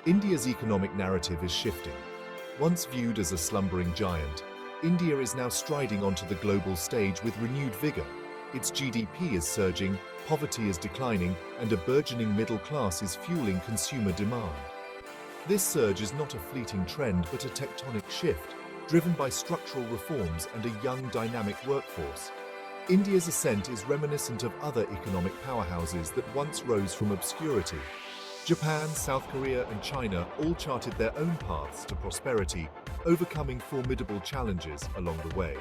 India's economic narrative is shifting. Once viewed as a slumbering giant, India is now striding onto the global stage with renewed vigor. Its GDP is surging, poverty is declining, and a burgeoning middle class is fueling consumer demand. This surge is not a fleeting trend but a tectonic shift, driven by structural reforms and a young, dynamic workforce. India's ascent is reminiscent of other economic powerhouses that once rose from obscurity. Japan, South Korea, and China all charted their own paths to prosperity, overcoming formidable challenges along the way.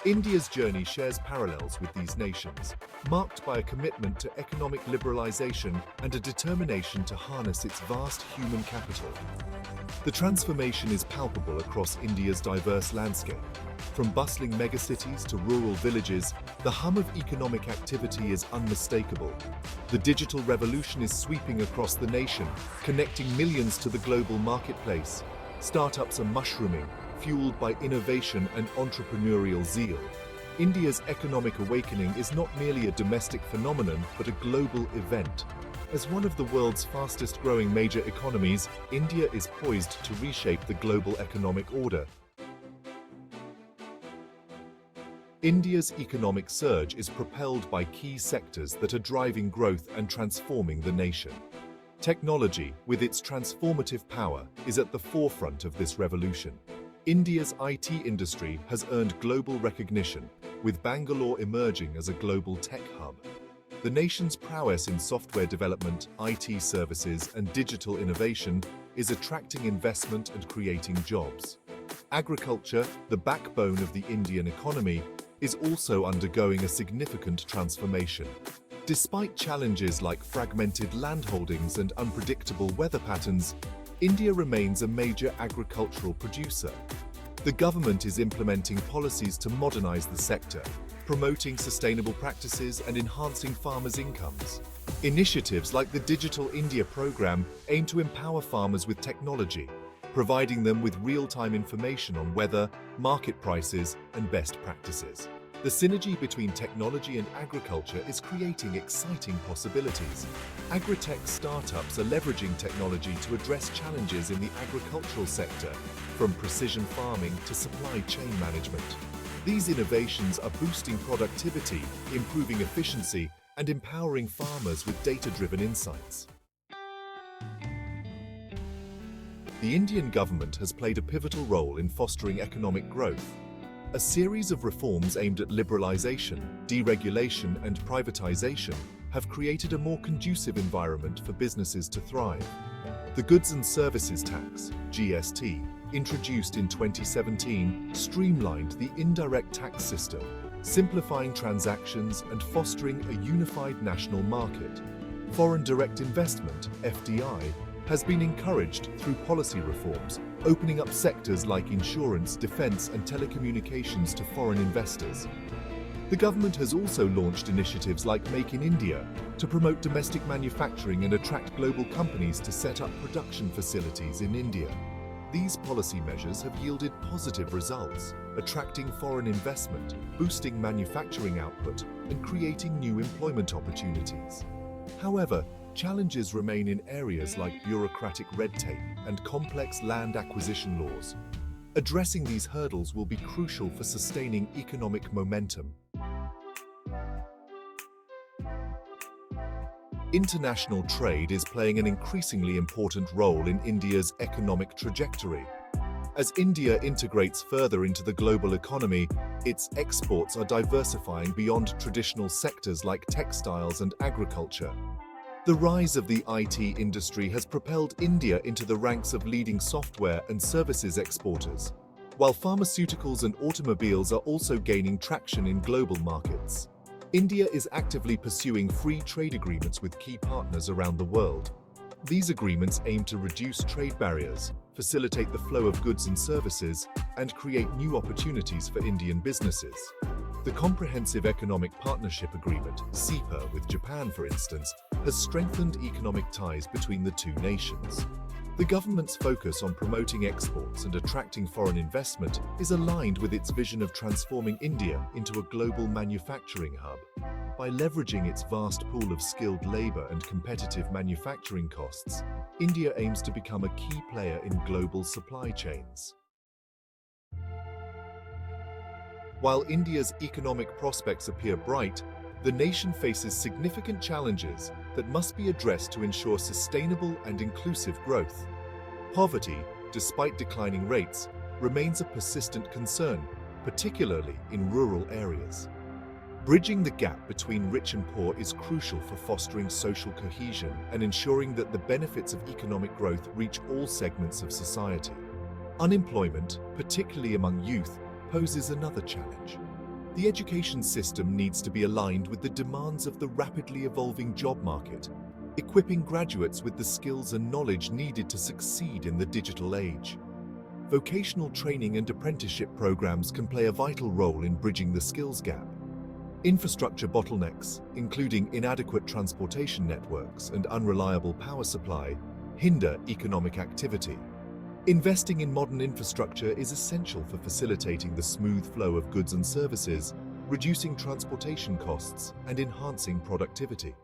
India's journey shares parallels with these nations, marked by a commitment to economic liberalization and a determination to harness its vast human capital. The transformation is palpable across India's diverse landscape. From bustling megacities to rural villages, the hum of economic activity is unmistakable. The digital revolution is sweeping across the nation, connecting millions to the global marketplace. Startups are mushrooming, fueled by innovation and entrepreneurial zeal. India's economic awakening is not merely a domestic phenomenon, but a global event. As one of the world's fastest-growing major economies, India is poised to reshape the global economic order. India's economic surge is propelled by key sectors that are driving growth and transforming the nation. Technology, with its transformative power, is at the forefront of this revolution. India's IT industry has earned global recognition, with Bangalore emerging as a global tech hub. The nation's prowess in software development, IT services, and digital innovation is attracting investment and creating jobs. Agriculture, the backbone of the Indian economy, is also undergoing a significant transformation. Despite challenges like fragmented landholdings and unpredictable weather patterns, India remains a major agricultural producer. The government is implementing policies to modernize the sector, promoting sustainable practices and enhancing farmers' incomes. Initiatives like the Digital India program aim to empower farmers with technology, providing them with real-time information on weather, market prices, and best practices. The synergy between technology and agriculture is creating exciting possibilities. Agri-tech startups are leveraging technology to address challenges in the agricultural sector, from precision farming to supply chain management. These innovations are boosting productivity, improving efficiency, and empowering farmers with data-driven insights. The Indian government has played a pivotal role in fostering economic growth. A series of reforms aimed at liberalization, deregulation, and privatization have created a more conducive environment for businesses to thrive. The Goods and Services Tax, GST, introduced in 2017, streamlined the indirect tax system, simplifying transactions and fostering a unified national market. Foreign direct investment, FDI, has been encouraged through policy reforms, opening up sectors like insurance, defense, and telecommunications to foreign investors. The government has also launched initiatives like Make in India to promote domestic manufacturing and attract global companies to set up production facilities in India. These policy measures have yielded positive results, attracting foreign investment, boosting manufacturing output, and creating new employment opportunities. However, challenges remain in areas like bureaucratic red tape and complex land acquisition laws. Addressing these hurdles will be crucial for sustaining economic momentum. International trade is playing an increasingly important role in India's economic trajectory. As India integrates further into the global economy, its exports are diversifying beyond traditional sectors like textiles and agriculture. The rise of the IT industry has propelled India into the ranks of leading software and services exporters, while pharmaceuticals and automobiles are also gaining traction in global markets. India is actively pursuing free trade agreements with key partners around the world. These agreements aim to reduce trade barriers, facilitate the flow of goods and services, and create new opportunities for Indian businesses. The Comprehensive Economic Partnership Agreement, CEPA, with Japan, for instance, has strengthened economic ties between the two nations. The government's focus on promoting exports and attracting foreign investment is aligned with its vision of transforming India into a global manufacturing hub. By leveraging its vast pool of skilled labor and competitive manufacturing costs, India aims to become a key player in global supply chains. While India's economic prospects appear bright, the nation faces significant challenges that must be addressed to ensure sustainable and inclusive growth. Poverty, despite declining rates, remains a persistent concern, particularly in rural areas. Bridging the gap between rich and poor is crucial for fostering social cohesion and ensuring that the benefits of economic growth reach all segments of society. Unemployment, particularly among youth, poses another challenge. The education system needs to be aligned with the demands of the rapidly evolving job market, equipping graduates with the skills and knowledge needed to succeed in the digital age. Vocational training and apprenticeship programs can play a vital role in bridging the skills gap. Infrastructure bottlenecks, including inadequate transportation networks and unreliable power supply, hinder economic activity. Investing in modern infrastructure is essential for facilitating the smooth flow of goods and services, reducing transportation costs, and enhancing productivity.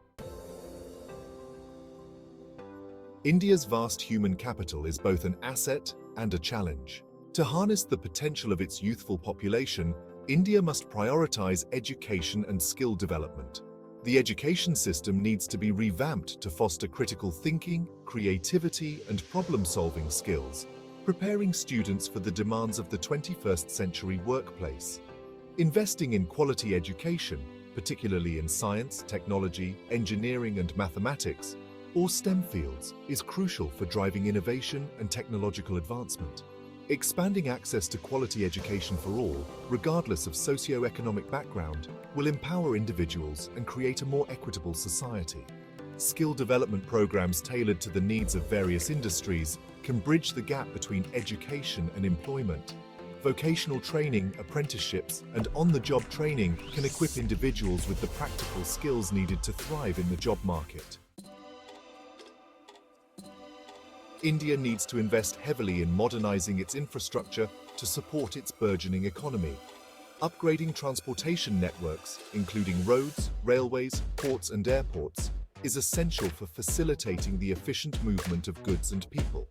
India's vast human capital is both an asset and a challenge. To harness the potential of its youthful population, India must prioritize education and skill development. The education system needs to be revamped to foster critical thinking, creativity, and problem-solving skills, preparing students for the demands of the 21st century workplace. Investing in quality education, particularly in science, technology, engineering, and mathematics, or STEM fields, is crucial for driving innovation and technological advancement. Expanding access to quality education for all, regardless of socio-economic background, will empower individuals and create a more equitable society. Skill development programs tailored to the needs of various industries can bridge the gap between education and employment. Vocational training, apprenticeships, and on-the-job training can equip individuals with the practical skills needed to thrive in the job market. India needs to invest heavily in modernizing its infrastructure to support its burgeoning economy. Upgrading transportation networks, including roads, railways, ports, and airports, is essential for facilitating the efficient movement of goods and people.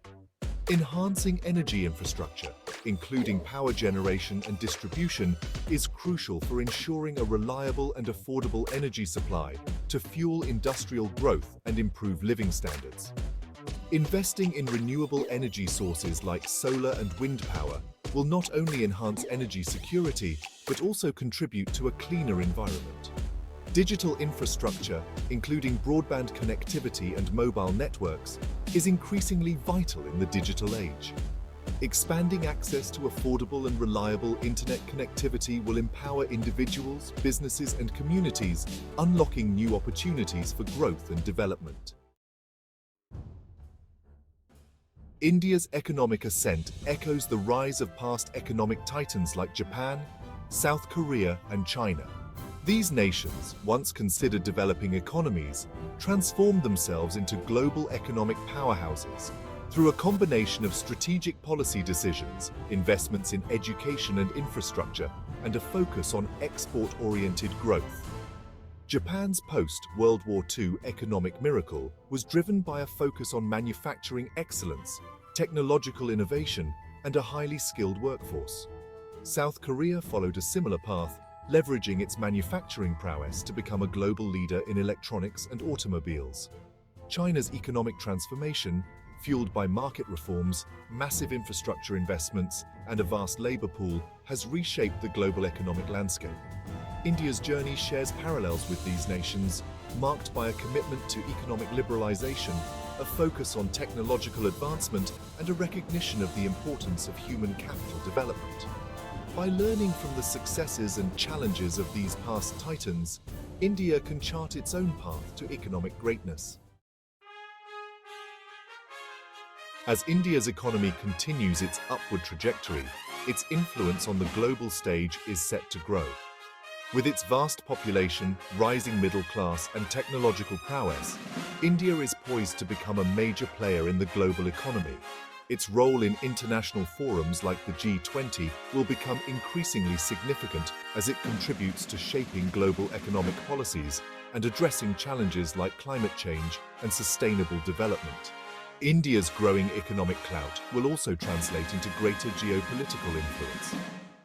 Enhancing energy infrastructure, including power generation and distribution, is crucial for ensuring a reliable and affordable energy supply to fuel industrial growth and improve living standards. Investing in renewable energy sources like solar and wind power will not only enhance energy security, but also contribute to a cleaner environment. Digital infrastructure, including broadband connectivity and mobile networks, is increasingly vital in the digital age. Expanding access to affordable and reliable internet connectivity will empower individuals, businesses, and communities, unlocking new opportunities for growth and development. India's economic ascent echoes the rise of past economic titans like Japan, South Korea, and China. These nations, once considered developing economies, transformed themselves into global economic powerhouses through a combination of strategic policy decisions, investments in education and infrastructure, and a focus on export-oriented growth. Japan's post-World War II economic miracle was driven by a focus on manufacturing excellence, technological innovation, and a highly skilled workforce. South Korea followed a similar path, leveraging its manufacturing prowess to become a global leader in electronics and automobiles. China's economic transformation, fueled by market reforms, massive infrastructure investments, and a vast labor pool, has reshaped the global economic landscape. India's journey shares parallels with these nations, marked by a commitment to economic liberalization, a focus on technological advancement, and a recognition of the importance of human capital development. By learning from the successes and challenges of these past titans, India can chart its own path to economic greatness. As India's economy continues its upward trajectory, its influence on the global stage is set to grow. With its vast population, rising middle class, and technological prowess, India is poised to become a major player in the global economy. Its role in international forums like the G20 will become increasingly significant as it contributes to shaping global economic policies and addressing challenges like climate change and sustainable development. India's growing economic clout will also translate into greater geopolitical influence.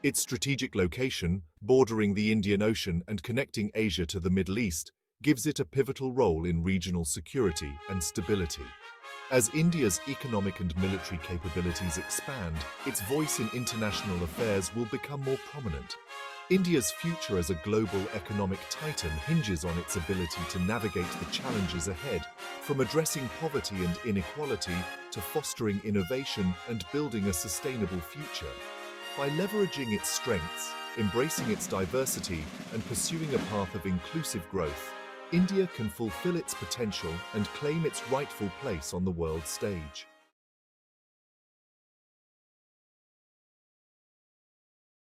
Its strategic location, bordering the Indian Ocean and connecting Asia to the Middle East, gives it a pivotal role in regional security and stability. As India's economic and military capabilities expand, its voice in international affairs will become more prominent. India's future as a global economic titan hinges on its ability to navigate the challenges ahead, from addressing poverty and inequality to fostering innovation and building a sustainable future. By leveraging its strengths, embracing its diversity, and pursuing a path of inclusive growth, India can fulfill its potential and claim its rightful place on the world stage.